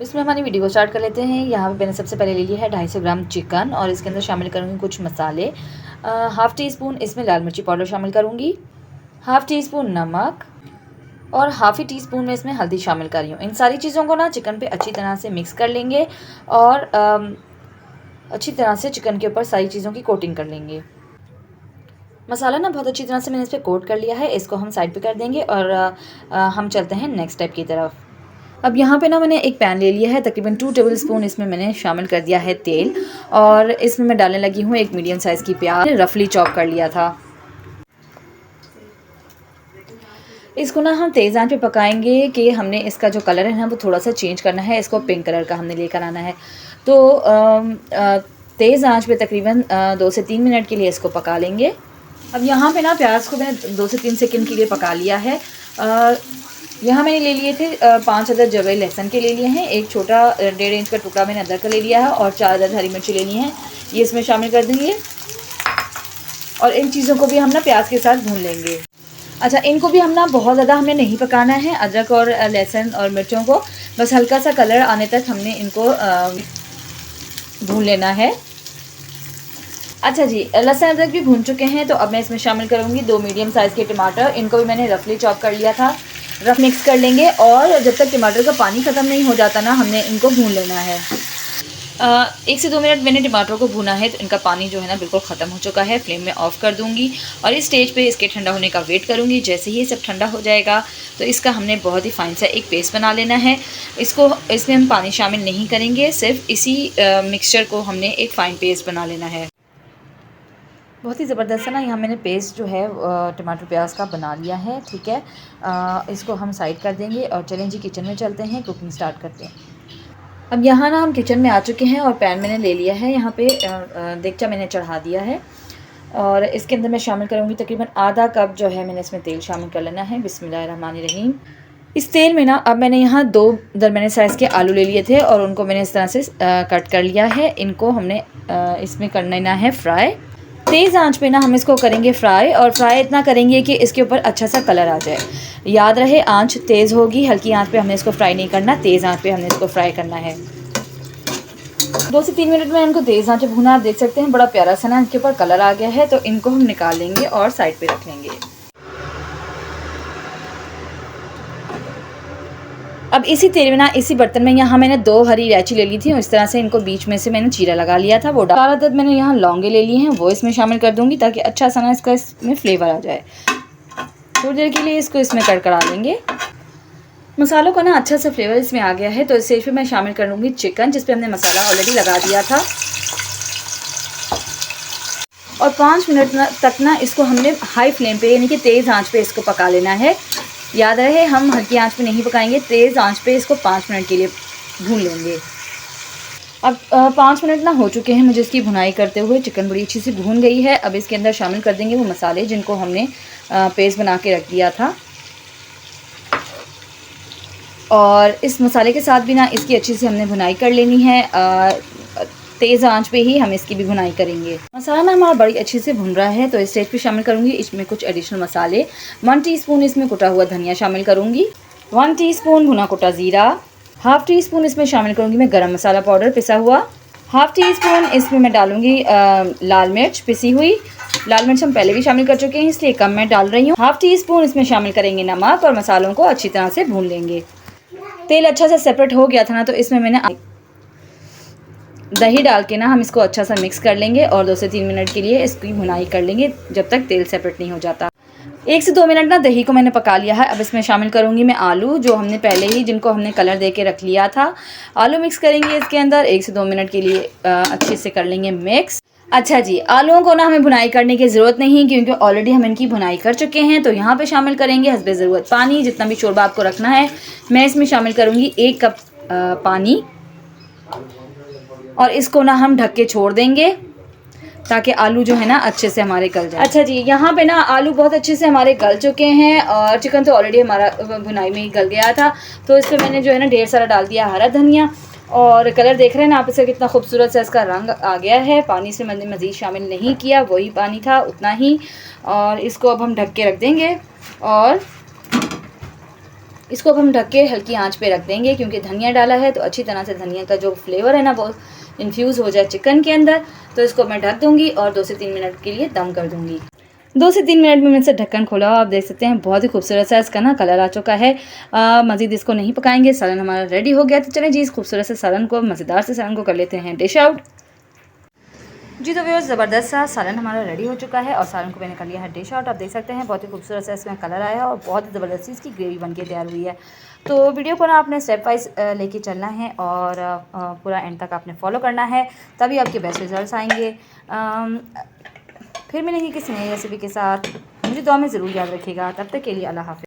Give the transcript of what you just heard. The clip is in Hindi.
इसमें हमारी वीडियो को स्टार्ट कर लेते हैं। यहाँ पे मैंने सबसे पहले ले लिया है 250 ग्राम चिकन और इसके अंदर शामिल करूँगी कुछ मसाले। हाफ़ टी स्पून इसमें लाल मिर्ची पाउडर शामिल करूँगी, हाफ़ टी स्पून नमक और हाफ़ ही टी स्पून में इसमें हल्दी शामिल कर रही हूँ। इन सारी चीज़ों को ना चिकन पे अच्छी तरह से मिक्स कर लेंगे और अच्छी तरह से चिकन के ऊपर सारी चीज़ों की कोटिंग कर लेंगे। मसाला ना बहुत अच्छी तरह से मैंने इस पर कोट कर लिया है। इसको हम साइड पे कर देंगे और हम चलते हैं नेक्स्ट स्टेप की तरफ। अब यहाँ पे ना मैंने एक पैन ले लिया है, तकरीबन 2 टेबल स्पून इसमें मैंने शामिल कर दिया है तेल और इसमें मैं डालने लगी हूँ एक मीडियम साइज़ की प्याज, रफली चॉप कर लिया था। इसको ना हम तेज़ आंच पे पकाएंगे कि हमने इसका जो कलर है ना वो थोड़ा सा चेंज करना है, इसको पिंक कलर का हमने लेकर आना है। तो तेज़ आंच पे तकरीबन 2 से 3 मिनट के लिए इसको पका लेंगे। अब यहाँ पे ना प्याज को मैंने 2 से 3 सेकंड के लिए पका लिया है। यहाँ मैंने ले लिए थे 5 अदद जवे लहसुन के ले लिए हैं, एक छोटा 1.5 इंच का टुकड़ा मैंने अदरक का ले लिया है और 4 अदद हरी मिर्ची लेनी है, ये इसमें शामिल कर देंगे। और इन चीज़ों को भी हम ना प्याज के साथ भून लेंगे। अच्छा, इनको भी हम ना बहुत ज़्यादा हमें नहीं पकाना है, अदरक और लहसुन और मिर्चों को बस हल्का सा कलर आने तक हमने इनको भून लेना है। अच्छा जी, लहसुन अदरक भी भून चुके हैं, तो अब मैं इसमें शामिल करूँगी 2 मीडियम साइज़ के टमाटर। इनको भी मैंने रफली चॉप कर लिया था। रफ मिक्स कर लेंगे और जब तक टमाटर का पानी ख़त्म नहीं हो जाता ना हमने इनको भून लेना है। 1 से 2 मिनट मैंने टमाटर को भूना है, तो इनका पानी जो है ना बिल्कुल ख़त्म हो चुका है। फ्लेम में ऑफ़ कर दूँगी और इस स्टेज पे इसके ठंडा होने का वेट करूँगी। जैसे ही सब ठंडा हो जाएगा तो इसका हमने बहुत ही फ़ाइन सा एक पेस्ट बना लेना है। इसमें हम पानी शामिल नहीं करेंगे, सिर्फ इसी मिक्सचर को हमने एक फ़ाइन पेस्ट बना लेना है। बहुत ही ज़बरदस्त है ना, यहाँ मैंने पेस्ट जो है टमाटर प्याज का बना लिया है। ठीक है, इसको हम साइड कर देंगे और चलें जी किचन में चलते हैं, कुकिंग स्टार्ट करते हैं। अब यहाँ ना हम किचन में आ चुके हैं और पैन मैंने ले लिया है। यहाँ पे देगचा मैंने चढ़ा दिया है और इसके अंदर मैं शामिल करूँगी तकरीबन आधा कप जो है मैंने इसमें तेल शामिल कर लेना है। बिस्मिल्लाहिर्रहमानिर्रहीम। इस तेल में ना अब मैंने यहाँ 2 दरमियाने साइज़ के आलू ले लिए थे और उनको मैंने इस तरह से कट कर लिया है। इनको हमने इसमें कर लेना है फ्राई। तेज़ आंच पे ना हम इसको करेंगे फ्राई, और फ्राई इतना करेंगे कि इसके ऊपर अच्छा सा कलर आ जाए। याद रहे आंच तेज़ होगी, हल्की आंच पे हमने इसको फ्राई नहीं करना, तेज़ आंच पे हमने इसको फ्राई करना है। 2 से 3 मिनट में इनको तेज़ आंच पे भुना। आप देख सकते हैं बड़ा प्यारा सा ना इसके ऊपर कलर आ गया है, तो इनको हम निकाल लेंगे और साइड पे रख लेंगे। अब इसी तेल में ना इसी बर्तन में यहाँ मैंने 2 हरी इलायची ले ली थी और इस तरह से इनको बीच में से मैंने चीरा लगा लिया था। वो 4 अदद मैंने यहाँ लौंगे ले लिए हैं, वो इसमें शामिल कर दूँगी ताकि अच्छा सा ना इसका इसमें फ्लेवर आ जाए। थोड़ी देर के लिए इसको इसमें कड़कड़ा लेंगे। मसालों का ना अच्छा सा फ्लेवर इसमें आ गया है, तो इस स्टेज पे मैं शामिल कर लूँगी चिकन, जिस पे हमने मसाला ऑलरेडी लगा दिया था। और 5 मिनट तक ना इसको हमने हाई फ्लेम पे यानी कि तेज़ आंच पे इसको पका लेना है। याद रहे हम हल्की आंच पे नहीं पकाएंगे, तेज़ आंच पे इसको 5 मिनट के लिए भून लेंगे। अब 5 मिनट ना हो चुके हैं मुझे इसकी भुनाई करते हुए। चिकन बड़ी अच्छी सी भून गई है। अब इसके अंदर शामिल कर देंगे वो मसाले जिनको हमने पेस्ट बना के रख दिया था, और इस मसाले के साथ भी ना इसकी अच्छी से हमने भुनाई कर लेनी है। तेज़ आंच पे ही हम इसकी भी भुनाई करेंगे। मसाला ना हमारा बड़ी अच्छे से भुन रहा है, तो इस स्टेज पे शामिल करूँगी इसमें कुछ एडिशनल मसाले। 1 टीस्पून इसमें कुटा हुआ धनिया शामिल करूँगी, 1 टीस्पून भुना कुटा ज़ीरा, हाफ़ टी स्पून इसमें शामिल करूँगी मैं गरम मसाला पाउडर पिसा हुआ, हाफ़ टी स्पून इसमें मैं डालूँगी लाल मिर्च पिसी हुई। लाल मिर्च हम पहले भी शामिल कर चुके हैं इसलिए कम मैं डाल रही हूँ। हाफ़ टी स्पून इसमें शामिल करेंगे नमक और मसालों को अच्छी तरह से भून लेंगे। तेल अच्छा सा सेपरेट हो गया था ना, तो इसमें मैंने दही डाल के ना हम इसको अच्छा सा मिक्स कर लेंगे और 2 से 3 मिनट के लिए इसकी भुनाई कर लेंगे जब तक तेल सेपरेट नहीं हो जाता। 1 से 2 मिनट ना दही को मैंने पका लिया है। अब इसमें शामिल करूँगी मैं आलू, जो हमने पहले ही जिनको हमने कलर दे के रख लिया था। आलू मिक्स करेंगे इसके अंदर, 1 से 2 मिनट के लिए अच्छे से कर लेंगे मिक्स। अच्छा जी, आलूओं को ना हमें भुनाई करने की ज़रूरत नहीं, क्योंकि ऑलरेडी हम इनकी भुनाई कर चुके हैं। तो यहाँ पे शामिल करेंगे हस्बे ज़रूरत पानी, जितना भी शोरबा आपको रखना है। मैं इसमें शामिल करूँगी 1 कप पानी, और इसको ना हम ढक के छोड़ देंगे ताकि आलू जो है ना अच्छे से हमारे गल जाए। अच्छा जी, यहाँ पे ना आलू बहुत अच्छे से हमारे गल चुके हैं और चिकन तो ऑलरेडी हमारा भुनाई में ही गल गया था। तो इसमें मैंने जो है ना ढेर सारा डाल दिया हरा धनिया, और कलर देख रहे हैं ना आप, इसका कितना खूबसूरत सा इसका रंग आ गया है। पानी से मैंने मज़ीद शामिल नहीं किया, वही पानी था उतना ही। और इसको अब हम ढक के रख देंगे और इसको अब हम ढक के हल्की आंच पे रख देंगे, क्योंकि धनिया डाला है तो अच्छी तरह से धनिया का जो फ्लेवर है ना वो इन्फ्यूज़ हो जाए चिकन के अंदर। तो इसको मैं ढक दूँगी और 2 से 3 मिनट के लिए दम कर दूँगी। 2 से 3 मिनट में मैंने इसे ढक्कन खोला और आप देख सकते हैं बहुत ही खूबसूरत सा इसका ना कलर आ चुका है। मज़ीद इसको नहीं पकाएंगे, सालन हमारा रेडी हो गया। तो चलें जी, इस खूबसूरत से सालन को, मज़ेदार से सालन को कर लेते हैं डिश आउट। जी तो व्यूअर्स, ज़बरदस्त सा सालन हमारा रेडी हो चुका है और सालन को मैंने कर लिया है डिश आउट। आप देख सकते हैं बहुत ही खूबसूरत सा इसमें कलर आया है और बहुत ही ज़बरदस्ती इसकी ग्रेवी बन के तैयार हुई है। तो वीडियो को ना आपने स्टेप वाइज लेके चलना है और पूरा एंड तक आपने फॉलो करना है, तभी आपके बेस्ट रिजल्ट्स आएंगे। फिर मिलेंगे किसी नई रेसिपी के साथ। मुझे दुआ में ज़रूर याद रखिएगा। तब तक के लिए अल्लाह हाफ़िज़।